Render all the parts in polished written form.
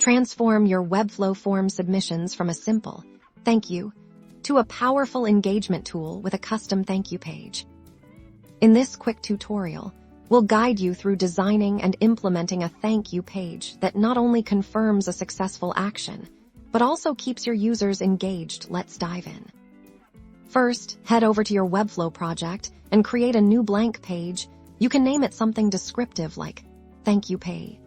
Transform your Webflow form submissions from a simple thank you to a powerful engagement tool with a custom thank you page. In this quick tutorial, we'll guide you through designing and implementing a thank you page that not only confirms a successful action, but also keeps your users engaged. Let's dive in. First, head over to your Webflow project and create a new blank page. You can name it something descriptive like thank you page.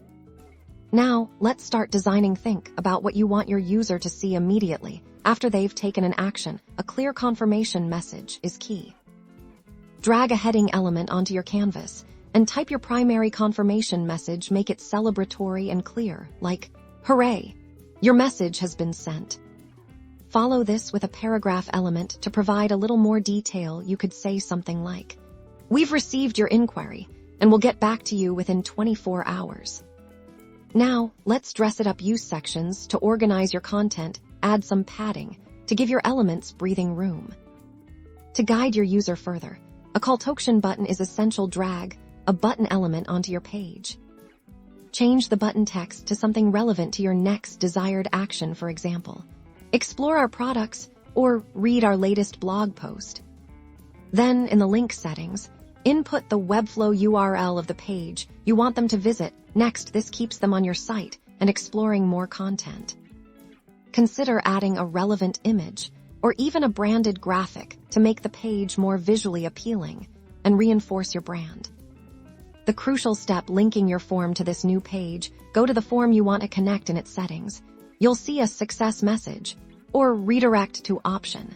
Now, let's start designing. Think about what you want your user to see immediately after they've taken an action. A clear confirmation message is key. Drag a heading element onto your canvas and type your primary confirmation message. Make it celebratory and clear, like, "Hooray! Your message has been sent." Follow this with a paragraph element to provide a little more detail. You could say something like, "We've received your inquiry and we'll get back to you within 24 hours. Now, let's dress it up. Use sections to organize your content. Add some padding to give your elements breathing room. To guide your user further, a call to action button is essential. Drag a button element onto your page. Change the button text to something relevant to your next desired action. For example, explore our products or read our latest blog post. Then, in the link settings, input the Webflow URL of the page you want them to visit. Next, this keeps them on your site and exploring more content. Consider adding a relevant image or even a branded graphic to make the page more visually appealing and reinforce your brand. The crucial step: linking your form to this new page. Go to the form you want to connect in its settings. You'll see a success message or redirect to option.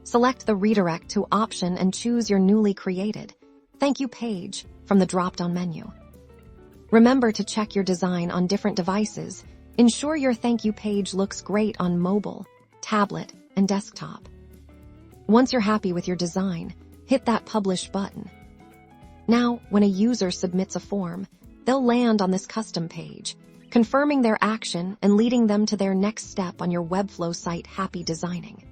Select the redirect to option and choose your newly created thank you page from the drop-down menu. Remember to check your design on different devices. Ensure your thank you page looks great on mobile, tablet, and desktop. Once you're happy with your design, hit that publish button. Now, when a user submits a form, they'll land on this custom page, confirming their action and leading them to their next step on your Webflow site. Happy designing!